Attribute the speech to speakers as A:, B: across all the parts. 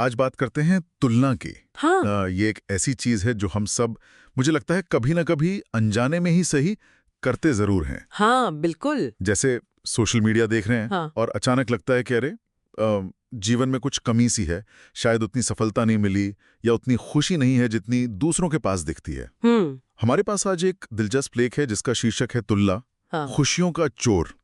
A: आज बात करते हैं तुलना की।
B: हाँ।
A: ये एक ऐसी चीज है जो हम सब, मुझे लगता है कभी ना कभी अनजाने में ही सही करते जरूर हैं।
B: हाँ बिल्कुल।
A: जैसे सोशल मीडिया देख रहे हैं
B: हाँ।
A: और अचानक लगता है कि अरे जीवन में कुछ कमी सी है, शायद उतनी सफलता नहीं मिली या उतनी खुशी नहीं है जितनी दूसरों के पास दिखती है। हमारे पास आज एक दिलचस्प लेख है जिसका शीर्षक है तुलना,
B: हाँ।
A: खुशियों का चोर।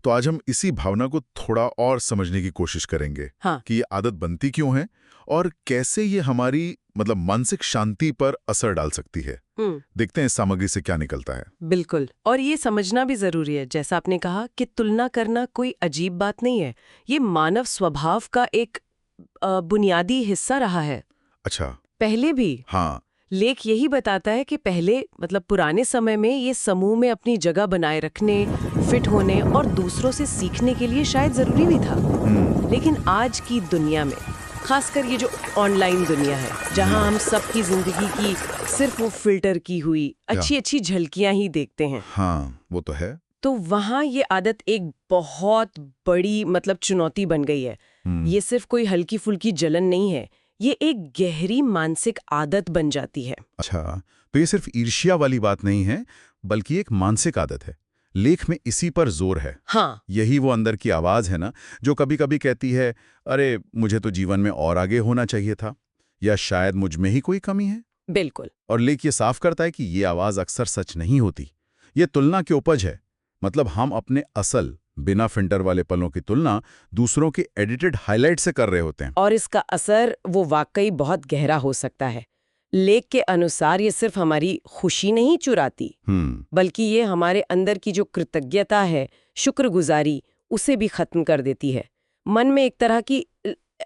A: तो आज हम इसी भावना को थोड़ा और समझने की कोशिश करेंगे।
B: हाँ।
A: कि ये आदत बनती क्यों है और कैसे ये हमारी मानसिक शांति पर असर डाल सकती है। देखते हैं इस सामग्री से क्या निकलता है।
B: बिल्कुल। और ये समझना भी जरूरी है, जैसा आपने कहा कि तुलना करना कोई अजीब बात नहीं है। ये मानव स्वभाव का एक बुनियादी हिस्सा रहा है।
A: अच्छा।
B: पहले भी।
A: हाँ।
B: लेख यही बताता है कि पहले पुराने समय में ये समूह में अपनी जगह बनाए रखने, फिट होने और दूसरों से सीखने के लिए शायद जरूरी भी था। लेकिन आज की दुनिया में, खासकर ये जो ऑनलाइन दुनिया है, जहां हम सबकी जिंदगी की सिर्फ वो फिल्टर की हुई अच्छी झलकियां ही देखते हैं।
A: हाँ, वो तो है।
B: तो वहां ये आदत एक बहुत बड़ी चुनौती बन गई है। ये सिर्फ कोई हल्की फुल्की जलन नहीं है, ये एक गहरी मानसिक आदत बन जाती है।
A: अच्छा, तो ये सिर्फ ईर्ष्या वाली बात नहीं है, बल्कि एक मानसिक आदत है। लेख में इसी पर जोर है।
B: हाँ।
A: यही वो अंदर की आवाज है ना, जो कभी कभी कहती है, अरे मुझे तो जीवन में और आगे होना चाहिए था, या शायद मुझ में ही कोई कमी है।
B: बिल्कुल।
A: और लेख ये साफ करता है कि ये आवाज अक्सर सच नहीं होती। ये तुलना की उपज है। हम अपने असल, बिना फिल्टर वाले पलों की तुलना दूसरों के एडिटेड हाइलाइट से कर रहे होते हैं।
B: और इसका असर वो वाकई बहुत गहरा हो सकता है। लेख के अनुसार ये सिर्फ हमारी खुशी नहीं चुराती, बल्कि ये हमारे अंदर की जो कृतज्ञता है, शुक्रगुजारी, उसे भी खत्म कर देती है। मन में एक तरह की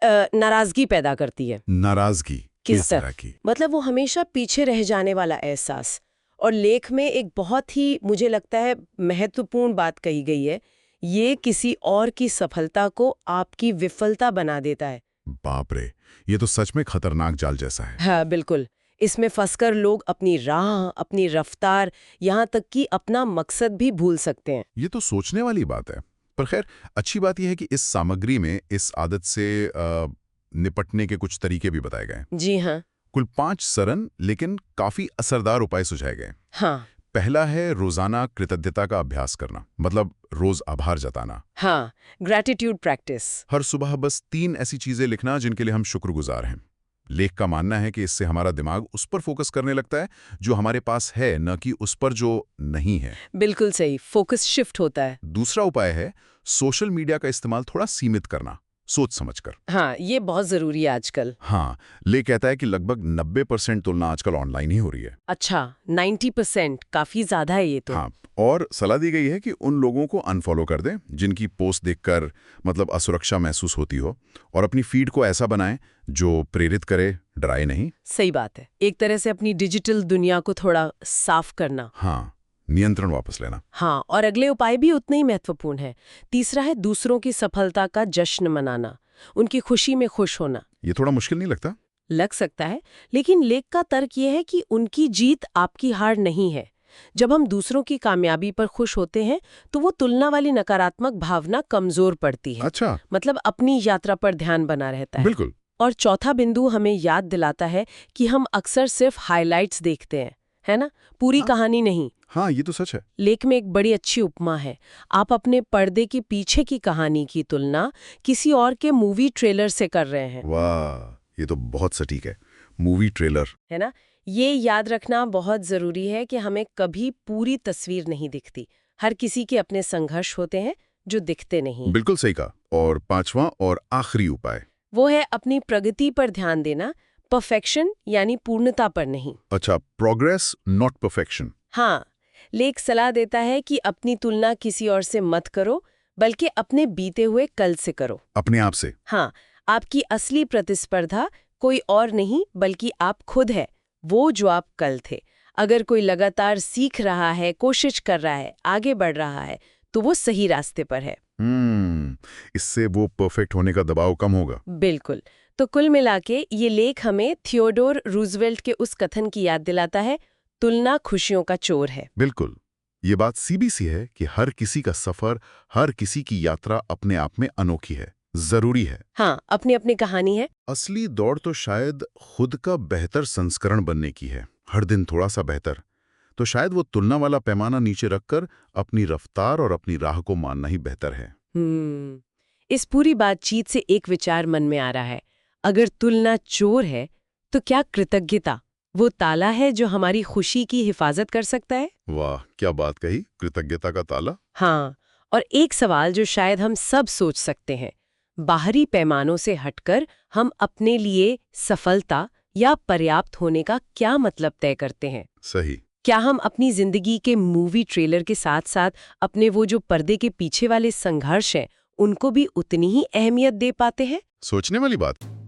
B: नाराजगी पैदा करती है।
A: नाराजगी किस तरह की?
B: वो हमेशा पीछे रह जाने वाला एहसास। और लेख में एक बहुत ही, मुझे लगता है, महत्वपूर्ण बात कही गई है। ये किसी और की सफलता को आपकी विफलता बना देता है।
A: बाप रे, ये तो सच में खतरनाक जाल जैसा है।
B: हाँ बिल्कुल। इसमें फंसकर लोग अपनी राह, अपनी रफ्तार, यहाँ तक कि अपना मकसद भी भूल सकते हैं।
A: ये तो सोचने वाली बात है। पर खैर, अच्छी बात यह है कि इस सामग्री में इस आदत से निपटने के कुछ तरीके भी बताए गए।
B: जी हाँ।
A: कुल 5 सरल लेकिन काफी असरदार उपाय सुझाए गए।
B: हाँ।
A: पहला है रोजाना कृतज्ञता का अभ्यास करना, रोज आभार जताना।
B: हाँ, ग्रैटिट्यूड प्रैक्टिस।
A: हर सुबह बस 3 ऐसी चीजें लिखना जिनके लिए हम शुक्रगुजार हैं। लेख का मानना है कि इससे हमारा दिमाग उस पर फोकस करने लगता है जो हमारे पास है, न कि उस पर जो नहीं है।
B: बिल्कुल सही, फोकस शिफ्ट होता है।
A: दूसरा उपाय है सोशल मीडिया का इस्तेमाल थोड़ा सीमित करना, सोच समझकर।
B: हाँ, ये बहुत जरूरी है आजकल।
A: हाँ, ले कहता है कि लगभग 90% तुलना आजकल ऑनलाइन ही हो रही है।
B: अच्छा, 90%? काफी ज्यादा है ये तो।
A: हाँ, और सलाह दी गई है कि उन लोगों को अनफॉलो कर दें जिनकी पोस्ट देखकर असुरक्षा महसूस होती हो, और अपनी फीड को ऐसा बनाएं जो प्रेरित करे, डराए नहीं।
B: सही बात है। एक तरह से अपनी डिजिटल दुनिया को थोड़ा साफ करना।
A: हाँ, नियंत्रण वापस लेना।
B: हाँ, और अगले उपाय भी उतने ही महत्वपूर्ण है। तीसरा है दूसरों की सफलता का जश्न मनाना, उनकी खुशी में खुश होना।
A: ये थोड़ा मुश्किल नहीं लगता?
B: लग सकता है, लेकिन लेख का तर्क ये है कि उनकी जीत आपकी हार नहीं है। जब हम दूसरों की कामयाबी पर खुश होते हैं तो वो तुलना वाली नकारात्मक भावना कमजोर पड़ती है।
A: अच्छा।
B: अपनी यात्रा पर ध्यान बना रहता है।
A: बिल्कुल।
B: और चौथा बिंदु हमें याद दिलाता है कि हम अक्सर सिर्फ हाइलाइट्स देखते हैं, है ना, पूरी कहानी नहीं।
A: हाँ, ये तो सच है।
B: लेख में एक बड़ी अच्छी उपमा है। आप अपने पर्दे के पीछे की कहानी की तुलना किसी और के मूवी ट्रेलर से कर रहे हैं।
A: वाह, ये तो बहुत सटीक है। मूवी ट्रेलर,
B: है ना। ये याद रखना बहुत जरूरी है कि हमें कभी पूरी तस्वीर नहीं दिखती। हर किसी के अपने संघर्ष होते हैं जो दिखते नहीं।
A: बिल्कुल सही कहा। और 5वां और आखिरी उपाय,
B: वो है अपनी प्रगति पर ध्यान देना, परफेक्शन यानी पूर्णता पर नहीं।
A: अच्छा, प्रोग्रेस नॉट परफेक्शन।
B: हाँ, लेख सलाह देता है कि अपनी तुलना किसी और से मत करो, बल्कि अपने बीते हुए कल से करो,
A: अपने आप से।
B: हाँ, आपकी असली प्रतिस्पर्धा कोई और नहीं बल्कि आप खुद है, वो जो आप कल थे। अगर कोई लगातार सीख रहा है, कोशिश कर रहा है, आगे बढ़ रहा है, तो वो सही रास्ते पर है।
A: इससे वो परफेक्ट होने का दबाव कम होगा।
B: बिल्कुल। तो कुल मिलाके ये लेख हमें थियोडोर रूजवेल्ट के उस कथन की याद दिलाता है, तुलना खुशियों का चोर है।
A: बिल्कुल। ये बात सीबीसी है कि हर किसी का सफर, हर किसी की यात्रा अपने आप में अनोखी है। जरूरी है।
B: हाँ, अपनी अपनी कहानी है।
A: असली दौड़ तो शायद खुद का बेहतर संस्करण बनने की है, हर दिन थोड़ा सा बेहतर। तो शायद वो तुलना वाला पैमाना नीचे रखकर अपनी रफ्तार और अपनी राह को मानना ही बेहतर है।
B: इस पूरी बातचीत से एक विचार मन में आ रहा है, अगर तुलना चोर है तो क्या कृतज्ञता वो ताला है जो हमारी खुशी की हिफाजत कर सकता है?
A: वाह, क्या बात कही, कृतज्ञता का ताला।
B: हाँ, और एक सवाल जो शायद हम सब सोच सकते हैं, बाहरी पैमानों से हटकर हम अपने लिए सफलता या पर्याप्त होने का क्या मतलब तय करते हैं?
A: सही।
B: क्या हम अपनी जिंदगी के मूवी ट्रेलर के साथ साथ अपने वो जो पर्दे के पीछे वाले संघर्ष हैं, उनको भी उतनी ही अहमियत दे पाते हैं?
A: सोचने वाली बात।